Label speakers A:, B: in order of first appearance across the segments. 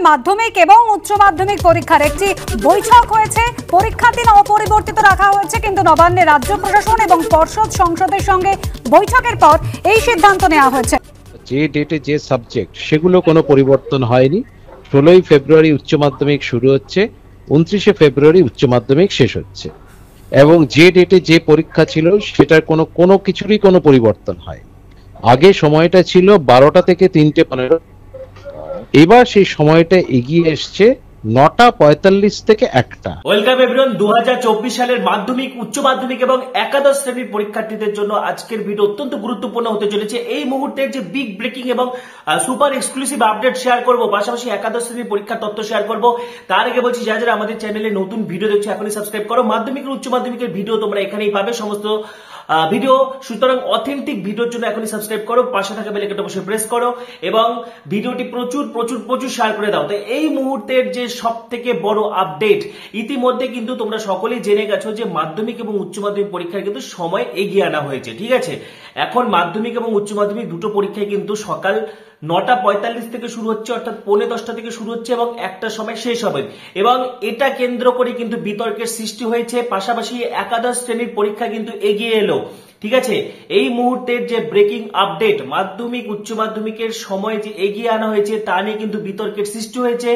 A: মাধ্যমিক এবং উচ্চ মাধ্যমিক পরীক্ষার একটি বৈঠক হয়েছে। পরীক্ষার দিন অপরিবর্তিত রাখা হয়েছে, কিন্তু নবান্নে রাজ্য প্রশাসন এবং পর্ষদ সংসদের সঙ্গে বৈঠকের পর এই সিদ্ধান্ত নেওয়া হয়েছে।
B: যে ডেটে যে সাবজেক্ট সেগুলো কোনো পরিবর্তন হয়নি। 16ই ফেব্রুয়ারি উচ্চ মাধ্যমিক শুরু হচ্ছে, 29শে ফেব্রুয়ারি উচ্চ মাধ্যমিক শেষ হচ্ছে, এবং যে ডেটে যে পরীক্ষা ছিল সেটার কোনো কিছুরই কোনো পরিবর্তন হয়। আগে সময়টা ছিল 12টা থেকে 3টে 15, এবার সেই সময়টা এগিয়ে এসছে 9টা 45 থেকে 1টা।
C: Welcome everyone. 2024 সালের মাধ্যমিক, উচ্চ মাধ্যমিক এবং একাদশ শ্রেণীর পরীক্ষার্থীদের জন্য আজকের ভিডিও অত্যন্ত গুরুত্বপূর্ণ হতে চলেছে। এই মুহূর্তের যে বিগ ব্রেকিং এবং সুপার এক্সক্লুসিভ আপডেট শেয়ার করব, পাশাপাশি একাদশ শ্রেণীর পরীক্ষার তথ্য শেয়ার করব। তার আগে বলছি, যারা যারা আমাদের চ্যানেলে নতুন ভিডিও দেখছো এখনই সাবস্ক্রাইব করো। মাধ্যমিক ও উচ্চ মাধ্যমিকের ভিডিও তোমরা এখানেই পাবে, সমস্ত ভিডিও। সুতরাং অথেন্টিক ভিডিওর জন্য এখনই সাবস্ক্রাইব করো, পাশে থাকা বেল আইকনটা অবশ্যই প্রেস করো এবং ভিডিওটি প্রচুর প্রচুর প্রচুর শেয়ার করে দাও। তো এই মুহূর্তের যে সবথেকে বড় আপডেট, ইতিমধ্যে কিন্তু তোমরা সকলেই জেনে গেছো যে মাধ্যমিক এবং উচ্চ মাধ্যমিক পরীক্ষার কিন্তু সময় এগিয়ে আনা হয়েছে। ঠিক আছে, এখন মাধ্যমিক এবং উচ্চ মাধ্যমিক দুটো পরীক্ষায় কিন্তু সকাল 9টা 45 থেকে শুরু হচ্ছে, অর্থাৎ 9:45 থেকে শুরু হচ্ছে এবং 1টার সময় শেষ হবে। এবং এটা কেন্দ্র করে কিন্তু বিতর্কের সৃষ্টি হয়েছে। পাশাপাশি একাদশ শ্রেণীর পরীক্ষা কিন্তু এগিয়ে এলো। ঠিক আছে, এই মুহূর্তের যে ব্রেকিং আপডেট, মাধ্যমিক উচ্চ মাধ্যমিকের সময় যে এগিয়ে আনা হয়েছে তা নিয়ে কিন্তু বিতর্কের সৃষ্টি হয়েছে।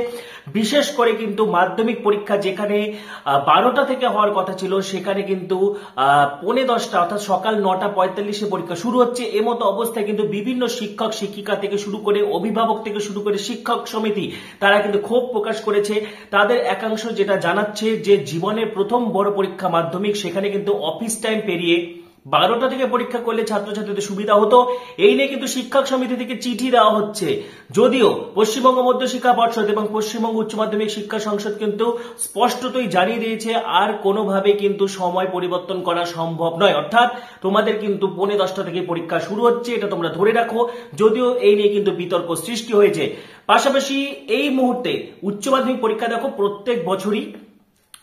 C: বিশেষ করে কিন্তু মাধ্যমিক পরীক্ষা যেখানে 12টা থেকে হওয়ার কথা ছিল, সেখানে কিন্তু 9:45 অর্থাৎ সকাল 9টা 45-এ পরীক্ষা শুরু হচ্ছে। এমতো অবস্থায় কিন্তু বিভিন্ন শিক্ষক শিক্ষিকা থেকে শুরু করে অভিভাবক থেকে শুরু করে শিক্ষক সমিতি তারা কিন্তু ক্ষোভ প্রকাশ করেছে। তাদের একাংশ যেটা জানাচ্ছে যে জীবনের প্রথম বড় পরীক্ষা মাধ্যমিক, সেখানে কিন্তু অফিস টাইম পেরিয়ে 12টা থেকে পরীক্ষা করলে ছাত্রছাত্রীদের সুবিধা হতো। এই নিয়ে কিন্তু শিক্ষক সমিতি থেকে চিঠি দেওয়া হচ্ছে। যদিও পশ্চিমবঙ্গ মধ্য শিক্ষা পর্ষদ এবং পশ্চিমবঙ্গ উচ্চ মাধ্যমিক শিক্ষা সংসদ কিন্তু স্পষ্টতই জানিয়ে দিয়েছে আর কোনোভাবে কিন্তু সময় পরিবর্তন করা সম্ভব নয়। অর্থাৎ তোমাদের কিন্তু 9:10 থেকে পরীক্ষা শুরু হচ্ছে, এটা তোমরা ধরে রাখো। যদিও এই নিয়ে কিন্তু বিতর্ক সৃষ্টি হয়েছে। পাশাপাশি এই মুহূর্তে উচ্চ মাধ্যমিক পরীক্ষা দেখো প্রত্যেক বছরই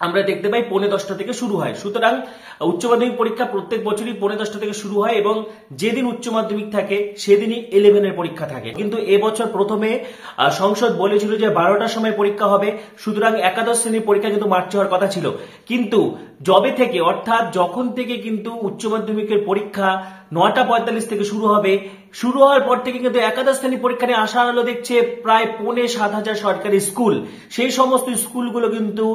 C: আমরা দেখতে পাই 9:10 থেকে শুরু হয়। সুতরাং উচ্চ মাধ্যমিক পরীক্ষা প্রত্যেক বছরই 9:10 থেকে শুরু হয় এবং যেদিন উচ্চ মাধ্যমিক থাকে সেদিনই 11 এর পরীক্ষা থাকে। কিন্তু এবছর প্রথমে সংসদ বলেছিল যে 12টার সময় পরীক্ষা হবে। সুতরাং একাদশ শ্রেণীর পরীক্ষা কিন্তু মার্চে হওয়ার কথা ছিল, কিন্তু যবে থেকে অর্থাৎ যখন থেকে কিন্তু উচ্চ মাধ্যমিকের পরীক্ষা 9টা 45 থেকে শুরু হবে, শুরু হওয়ার পর থেকে কিন্তু একাদশ শ্রেণী পরীক্ষা নিয়ে আশা আলো দেখছে প্রায় 7,500 সরকারি স্কুল। সেই সমস্ত স্কুলগুলো কিন্তু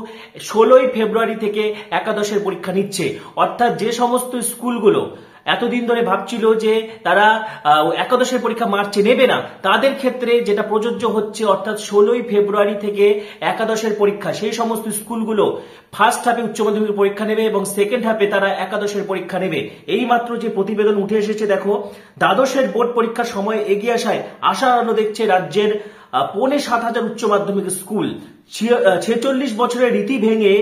C: 16ই ফেব্রুয়ারি থেকে একাদশের পরীক্ষা নিচ্ছে। অর্থাৎ যে সমস্ত স্কুলগুলো এতদিন ধরে ভাবছিল যে তারা একাদশের পরীক্ষা মার্চে নেবে না, তাদের ক্ষেত্রে যেটা প্রযোজ্য হচ্ছে, অর্থাৎ 16ই ফেব্রুয়ারি থেকে একাদশের পরীক্ষা। সেই সমস্ত স্কুলগুলো ফার্স্ট হাফে উচ্চ মাধ্যমিক পরীক্ষা নেবে এবং সেকেন্ড হাফে তারা একাদশের পরীক্ষা নেবে। এই মাত্র যে প্রতিবেদন উঠে এসেছে, দেখো দ্বাদশের বোর্ড পরীক্ষার সময় এগিয়ে আসায় আশার আলো দেখছে রাজ্যের 7,500 উচ্চ মাধ্যমিক স্কুল। 46 বছরের রীতি ভেঙে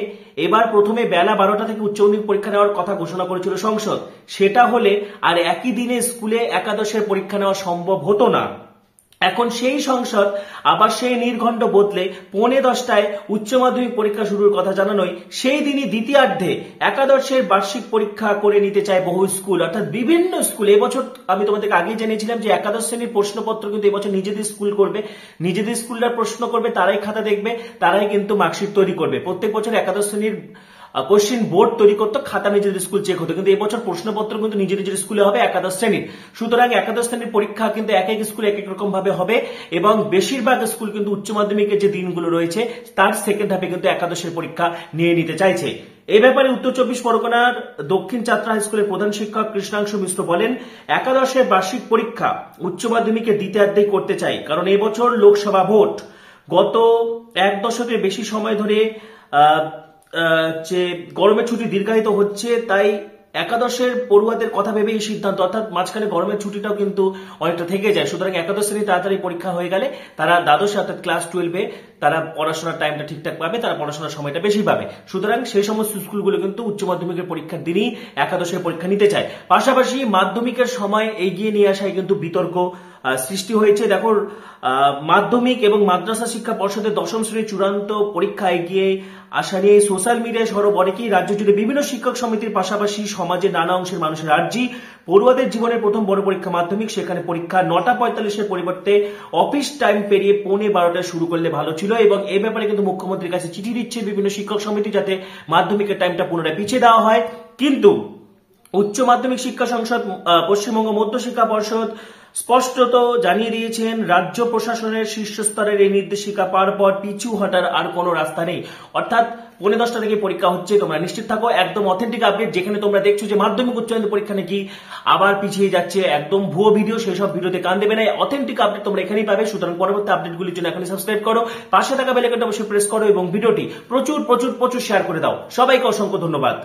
C: এবার প্রথমে বেলা 12টা থেকে উচ্চ মাধ্যমিক পরীক্ষা নেওয়ার কথা ঘোষণা করেছিল সংসদ। সেটা হলে আর একই দিনে স্কুলে একাদশের পরীক্ষা নেওয়া সম্ভব হতো না। এখন সেই সংসদ আবার সেই নির্ঘণ্ট বদলে 9:10টায় উচ্চ মাধ্যমিক পরীক্ষা শুরুর কথা জানানোয় সেই দিনই দ্বিতীয়ার্ধে একাদশের বার্ষিক পরীক্ষা করে নিতে চায় বহু স্কুল, অর্থাৎ বিভিন্ন স্কুল। এবছর আমি তোমাদেরকে আগেই জানিয়েছিলাম যে একাদশ শ্রেণীর প্রশ্নপত্র কিন্তু এবছর নিজেদের স্কুল করবে, নিজেদের স্কুলরা প্রশ্ন করবে, তারাই খাতা দেখবে, তারাই কিন্তু মার্কশিট তৈরি করবে। প্রত্যেক বছর একাদশ শ্রেণীর কোশ্চিন বোর্ড তৈরি করতো, খাতা নিজেদের স্কুল চেক হতো, কিন্তু এবছর প্রশ্নপত্র কিন্তু নিজের নিজের স্কুলে হবে একাদশ শ্রেণীর। সুতরাং একাদশ শ্রেণীর পরীক্ষা কিন্তু এক এক স্কুলে এক এক রকম ভাবে হবে এবং বেশিরভাগ স্কুল কিন্তু উচ্চ মাধ্যমিকের যে দিনগুলো রয়েছে তার সেকেন্ড হাফে কিন্তু একাদশের পরীক্ষা নিয়ে নিতে চাইছে। এই ব্যাপারে উত্তর 24 পরগনার দক্ষিণ চাত্রা হাই স্কুলের প্রধান শিক্ষক কৃষ্ণাংশু মিশ্র বলেন, একাদশের বার্ষিক পরীক্ষা উচ্চ মাধ্যমিকের দ্বিতীয়ার্ধেই করতে চাই, কারণ এবছর লোকসভা ভোট। গত 1 দশকের বেশি সময় ধরে যে গরমের ছুটি দীর্ঘায়িত হচ্ছে, তাই একাদশের পড়ুয়াদের কথা ভেবে এই সিদ্ধান্ত, অর্থাৎ মাঝখানে গরমের ছুটিটাও কিন্তু অনেকটা থেকে যায়। সুতরাং একাদশ শ্রেণী তাড়াতাড়ি পরীক্ষা হয়ে গেলে তারা দ্বাদশে অর্থাৎ ক্লাস 12-এ তারা পড়াশোনার টাইমটা ঠিকঠাক পাবে, তারা পড়াশোনার সময়টা বেশি পাবে। সুতরাং সেই সমস্ত স্কুলগুলো কিন্তু উচ্চ মাধ্যমিকের পরীক্ষার দিনই একাদশের পরীক্ষা নিতে চায়। পাশাপাশি মাধ্যমিকের সময় এগিয়ে নিয়ে আসায় কিন্তু বিতর্ক সৃষ্টি হয়েছে। দেখো মাধ্যমিক এবং মাদ্রাসা শিক্ষা পর্ষদের 10ম শ্রেণীর চূড়ান্ত পরীক্ষা এগিয়ে আসা নিয়ে সোশ্যাল মিডিয়ায় সরব অনেকেই। রাজ্য জুড়ে বিভিন্ন শিক্ষক সমিতির পাশাপাশি সমাজের নানা অংশের মানুষের আর্জি পড়ুয়াদের জীবনের প্রথম বড় পরীক্ষা মাধ্যমিক, সেখানে পরীক্ষা 9:45-এর পরিবর্তে অফিস টাইম পেরিয়ে 11:15 শুরু করলে ভালো ছিল, এবং এই ব্যাপারে কিন্তু মুখ্যমন্ত্রীর কাছে চিঠি দিচ্ছে বিভিন্ন শিক্ষক সমিতি যাতে মাধ্যমিকের টাইমটা পুনরায় পিছিয়ে দেওয়া হয়। কিন্তু উচ্চ মাধ্যমিক শিক্ষা সংসদ, পশ্চিমবঙ্গ মধ্য শিক্ষা পর্ষদ স্পষ্টত জানিয়ে দিয়েছেন রাজ্য প্রশাসনের শীর্ষস্তরের এই নির্দেশিকা পাওয়ার পর পিছু হটার আর কোনো রাস্তা নেই। অর্থাৎ 10:10 থেকে পরীক্ষা হচ্ছে, তোমরা নিশ্চিত থাকো। একদম অথেন্টিক আপডেট, যেখানে তোমরা দেখছো যে মাধ্যমিক উচ্চ মাধ্যমিক পরীক্ষা নাকি আবার পিছিয়ে যাচ্ছে, একদম ভুয়ো ভিডিও, সেই সব ভিডিওতে কান দেবে না। অথেন্টিক আপডেট তোমরা এখানেই পাবে। সুতরাং পরবর্তী আপডেটগুলির জন্য এখনই সাবস্ক্রাইব করো, পাশে থাকা বেল আইকনটা অবশ্যই প্রেস করো এবং ভিডিওটি প্রচুর প্রচুর প্রচুর শেয়ার করে দাও। সবাইকে অসংখ্য ধন্যবাদ।